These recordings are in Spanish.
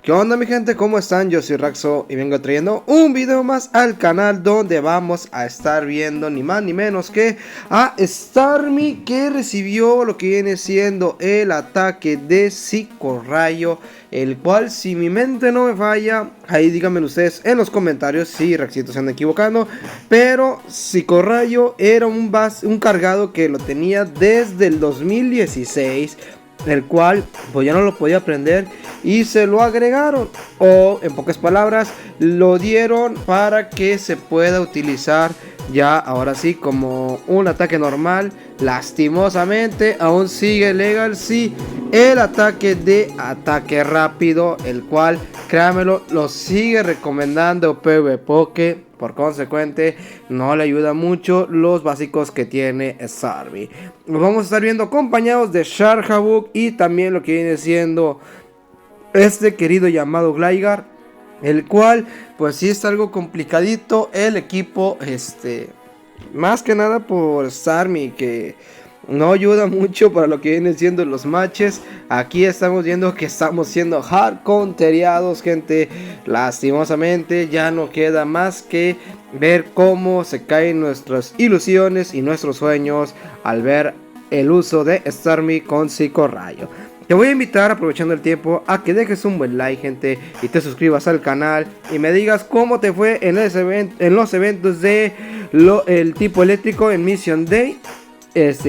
¿Qué onda mi gente? ¿Cómo están? Yo soy Raxo y vengo trayendo un video más al canal donde vamos a estar viendo ni más ni menos que a Starmie, que recibió lo que viene siendo el ataque de Psicorrayo, el cual, si mi mente no me falla, ahí díganme ustedes en los comentarios si Raxito se anda equivocando, pero Psicorrayo era un cargado que lo tenía desde el 2016, el cual pues ya no lo podía aprender y se lo agregaron, o en pocas palabras lo dieron para que se pueda utilizar ya ahora sí como un ataque normal. Lastimosamente aún sigue legal sí el ataque de ataque rápido, el cual créanmelo lo sigue recomendando PvPoke. Por consecuente, no le ayuda mucho los básicos que tiene Starmie. Nos vamos a estar viendo acompañados de Sharjabug y también lo que viene siendo este querido llamado Gligar, el cual pues sí está algo complicadito el equipo, más que nada por Starmie, que no ayuda mucho para lo que vienen siendo los matches. Aquí estamos viendo que estamos siendo hard countereados, gente. Lastimosamente ya no queda más que ver cómo se caen nuestras ilusiones y nuestros sueños al ver el uso de Starmie con Psicorrayo. Te voy a invitar, aprovechando el tiempo, a que dejes un buen like, gente, y te suscribas al canal y me digas cómo te fue en los eventos de el tipo eléctrico en Mission Day.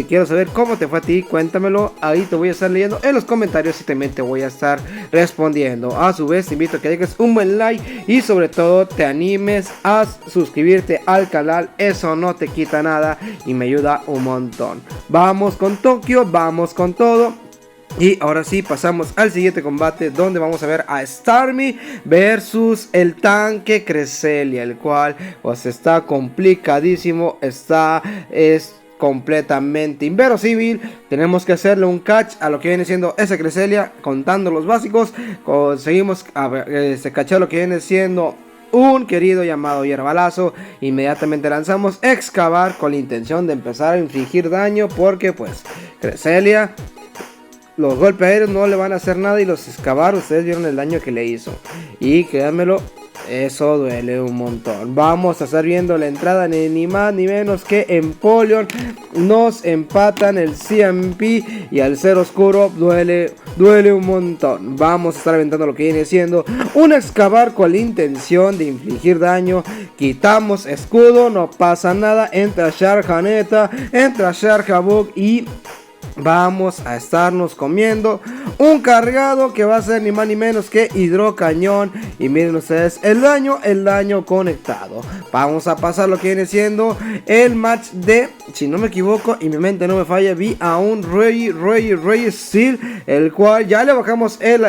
Quiero saber cómo te fue a ti, cuéntamelo, ahí te voy a estar leyendo en los comentarios y también te voy a estar respondiendo. A su vez te invito a que dejes un buen like y sobre todo te animes a suscribirte al canal, eso no te quita nada y me ayuda un montón. Vamos con Tokio, vamos con todo. Y ahora sí pasamos al siguiente combate, donde vamos a ver a Starmie versus el tanque Cresselia, el cual pues está complicadísimo, es completamente inverosímil. Tenemos que hacerle un catch a lo que viene siendo ese Cresselia, contando los básicos. Conseguimos cachar lo que viene siendo un querido llamado Hierbalazo. Inmediatamente lanzamos Excavar con la intención de empezar a infligir daño, porque pues Cresselia, los golpes aéreos no le van a hacer nada, y los excavar, ustedes vieron el daño que le hizo. Y créanmelo, eso duele un montón. Vamos a estar viendo la entrada ni más ni menos que Empoleon. Nos empatan el CMP y al ser oscuro duele un montón. Vamos a estar aventando lo que viene siendo un excavar con la intención de infligir daño. Quitamos escudo, no pasa nada. Entra Sharjaneta, entra Sharjabug y vamos a estarnos comiendo un cargado que va a ser ni más ni menos que Hidrocañón. Y miren ustedes el daño conectado. Vamos a pasar lo que viene siendo el match de, si no me equivoco y mi mente no me falla, vi a un Rey Steel, el cual ya le bajamos el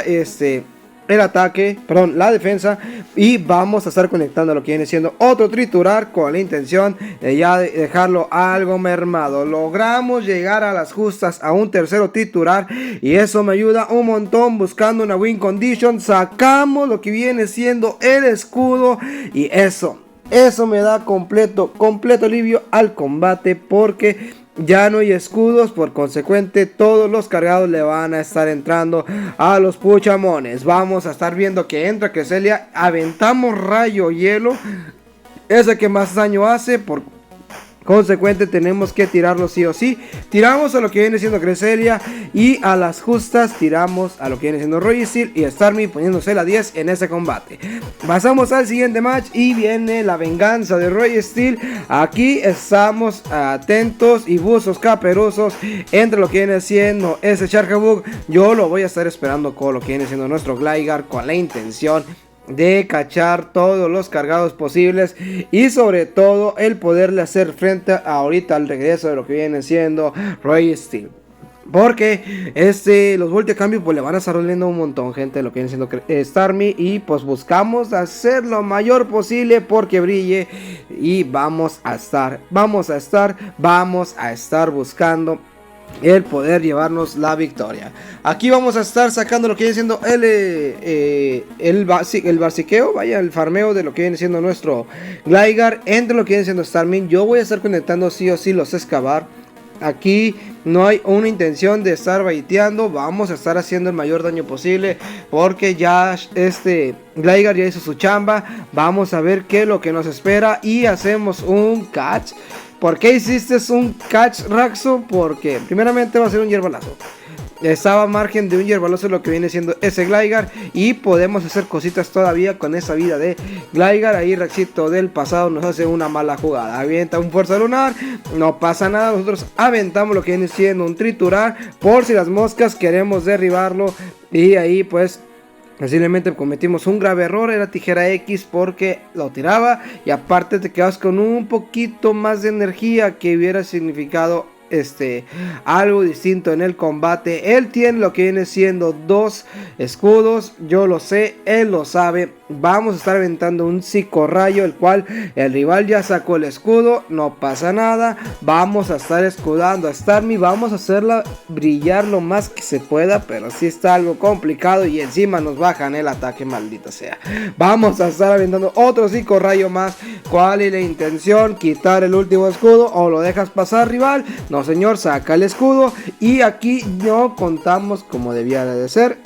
ataque, perdón, la defensa, y vamos a estar conectando lo que viene siendo otro triturar con la intención de ya dejarlo algo mermado. Logramos llegar a las justas a un tercero triturar y eso me ayuda un montón buscando una win condition. Sacamos lo que viene siendo el escudo y eso me da completo alivio al combate, porque ya no hay escudos, por consecuente todos los cargados le van a estar entrando a los puchamones. Vamos a estar viendo que entra Cresselia, aventamos rayo hielo, ese que más daño hace, por consecuente tenemos que tirarlo sí o sí. Tiramos a lo que viene siendo Cresselia y a las justas tiramos a lo que viene siendo Roy Steel y Starmie poniéndose la 10 en ese combate. Pasamos al siguiente match y viene la venganza de Roy Steel. Aquí estamos atentos y buzos caperusos entre lo que viene siendo ese Sharjabug. Yo lo voy a estar esperando con lo que viene siendo nuestro Gligar, con la intención de cachar todos los cargados posibles y sobre todo el poderle hacer frente ahorita al regreso de lo que viene siendo Roy Steel, porque los volteacambios pues le van a estar doliendo un montón, gente, lo que viene siendo Starmie, y pues buscamos hacer lo mayor posible porque brille y vamos a estar buscando el poder llevarnos la victoria. Aquí vamos a estar sacando lo que viene siendo el barsiqueo, vaya, el farmeo de lo que viene siendo nuestro Gligar entre lo que viene siendo Starmie. Yo voy a estar conectando sí o sí los excavar Aquí no hay una intención de estar baiteando. Vamos a estar haciendo el mayor daño posible, porque ya Gligar ya hizo su chamba. Vamos a ver qué es lo que nos espera y hacemos un catch. ¿Por qué hiciste un catch, Raxo? Porque primeramente va a ser un hierbalazo. Estaba a margen de un hierbaloso lo que viene siendo ese Gligar, y podemos hacer cositas todavía con esa vida de Gligar. Ahí Raxito del pasado nos hace una mala jugada, avienta un fuerza lunar, no pasa nada. Nosotros aventamos lo que viene siendo un triturar, por si las moscas queremos derribarlo, y ahí pues posiblemente cometimos un grave error. Era tijera X porque lo tiraba, y aparte te quedas con un poquito más de energía que hubiera significado algo distinto en el combate. Él tiene lo que viene siendo 2 escudos, yo lo sé, él lo sabe. Vamos a estar aventando un psicorrayo, el cual el rival ya sacó el escudo, no pasa nada. Vamos a estar escudando a Starmie, vamos a hacerla brillar lo más que se pueda, pero sí está algo complicado, y encima nos bajan el ataque, maldita sea. Vamos a estar aventando otro psicorrayo más. ¿Cuál es la intención? ¿Quitar el último escudo o lo dejas pasar, rival? No señor, saca el escudo, y aquí no contamos como debía de ser.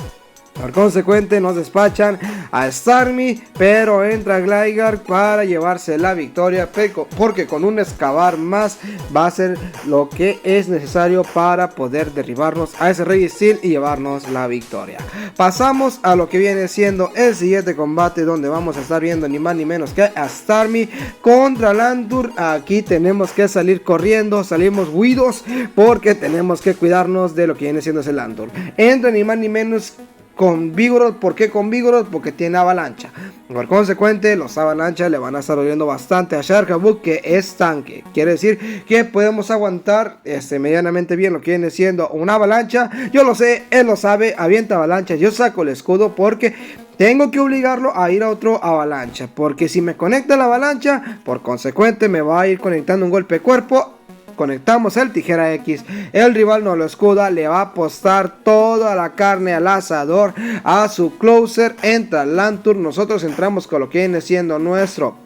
Por consecuente nos despachan a Starmie, pero entra Gligar para llevarse la victoria, porque con un excavar más va a ser lo que es necesario para poder derribarnos a ese Registeel y llevarnos la victoria. Pasamos a lo que viene siendo el siguiente combate, donde vamos a estar viendo ni más ni menos que a Starmie contra Lantur. Aquí tenemos que salir corriendo, salimos huidos, porque tenemos que cuidarnos de lo que viene siendo ese Lantur. Entra ni más ni menos con Vigoroth. ¿Por qué con Vigoroth? Porque tiene avalancha. Por consecuente, los avalanchas le van a estar doliendo bastante a Charjabug, que es tanque. Quiere decir que podemos aguantar medianamente bien lo que viene siendo una avalancha. Yo lo sé, él lo sabe, avienta avalancha. Yo saco el escudo porque tengo que obligarlo a ir a otro avalancha, porque si me conecta la avalancha, por consecuente me va a ir conectando un golpe de cuerpo. Conectamos el tijera X, el rival no lo escuda, le va a apostar toda la carne al asador a su closer. Entra Lantur, nosotros entramos con lo que viene siendo nuestro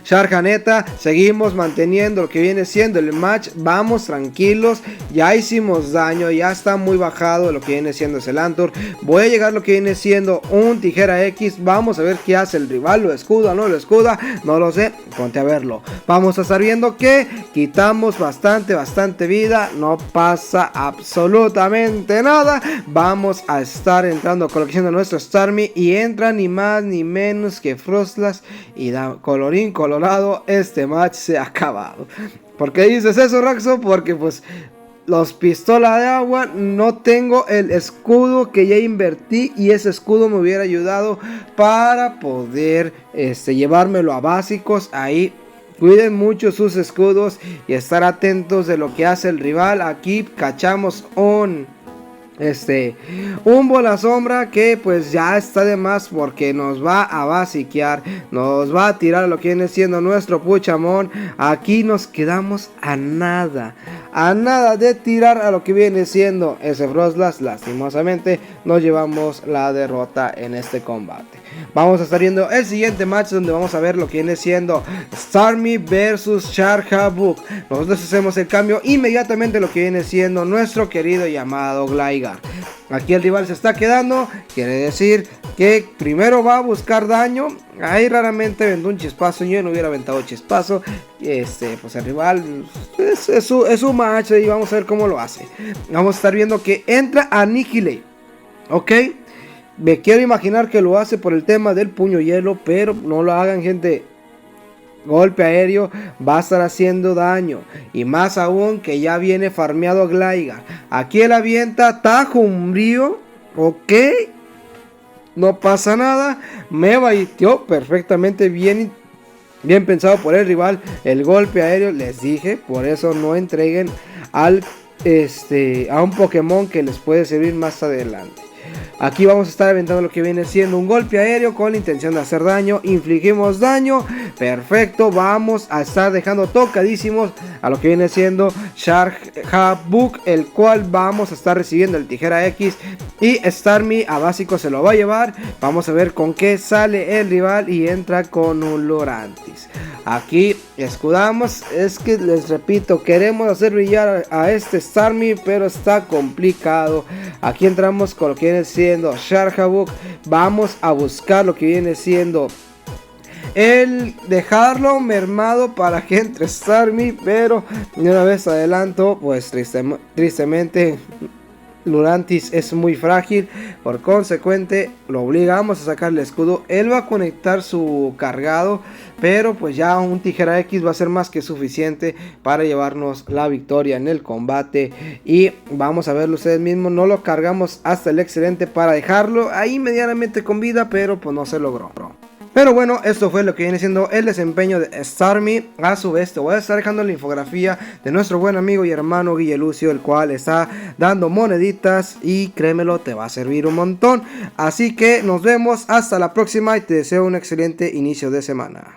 Charjaneta, seguimos manteniendo lo que viene siendo el match, vamos tranquilos, ya hicimos daño, ya está muy bajado lo que viene siendo ese Lantur. Voy a llegar lo que viene siendo un tijera X, vamos a ver qué hace el rival, lo escuda, no lo escuda, no lo sé, ponte a verlo. Vamos a estar viendo que quitamos bastante vida, no pasa absolutamente nada. Vamos a estar entrando con lo que viene siendo nuestro Starmie, y entra ni más ni menos que Froslass, y da colorín colorado, este match se ha acabado. ¿Por qué dices eso, Raxo? Porque pues los pistolas de agua, no tengo el escudo que ya invertí, y ese escudo me hubiera ayudado para poder llevármelo a básicos. Ahí cuiden mucho sus escudos y estar atentos de lo que hace el rival. Aquí cachamos un bola sombra que pues ya está de más, porque nos va a basiquear, nos va a tirar lo que viene siendo nuestro Puchamón. Aquí nos quedamos a nada de tirar a lo que viene siendo ese Froslass. Lastimosamente nos llevamos la derrota en este combate. Vamos a estar viendo el siguiente match, donde vamos a ver lo que viene siendo Starmie versus Charjabug. Nosotros hacemos el cambio inmediatamente lo que viene siendo nuestro querido llamado Gligar. Aquí el rival se está quedando, quiere decir que primero va a buscar daño. Ahí raramente vendó un chispazo, yo no hubiera aventado chispazo. Pues el rival es su match, y vamos a ver cómo lo hace. Vamos a estar viendo que entra Annihilate, ok. Me quiero imaginar que lo hace por el tema del puño hielo, pero no lo hagan, gente. Golpe aéreo va a estar haciendo daño, y más aún que ya viene farmeado Gligar. Aquí él avienta tajo umbrío, ok. No pasa nada, me baiteó perfectamente bien pensado por el rival. El golpe aéreo, les dije, por eso no entreguen a un Pokémon que les puede servir más adelante. Aquí vamos a estar aventando lo que viene siendo un golpe aéreo con la intención de hacer daño. Infligimos daño, perfecto. Vamos a estar dejando tocadísimos a lo que viene siendo Charjabug, el cual vamos a estar recibiendo el tijera X, y Starmie a básico se lo va a llevar. Vamos a ver con qué sale el rival, y entra con un Lurantis. Aquí escudamos. Es que les repito, queremos hacer brillar a este Starmie, pero está complicado. Aquí entramos con lo que viene siendo Sharkhabuk. Vamos a buscar lo que viene siendo el dejarlo mermado para que entre Starmie, pero de una vez adelanto, pues tristemente Lurantis es muy frágil, por consecuente lo obligamos a sacar el escudo. Él va a conectar su cargado, pero pues ya un tijera X va a ser más que suficiente para llevarnos la victoria en el combate. Y vamos a verlo ustedes mismos, no lo cargamos hasta el excelente para dejarlo ahí medianamente con vida, pero pues no se logró. Pero bueno, esto fue lo que viene siendo el desempeño de Starmie. A su vez te voy a estar dejando la infografía de nuestro buen amigo y hermano Guillelucio, el cual está dando moneditas y créemelo, te va a servir un montón. Así que nos vemos hasta la próxima y te deseo un excelente inicio de semana.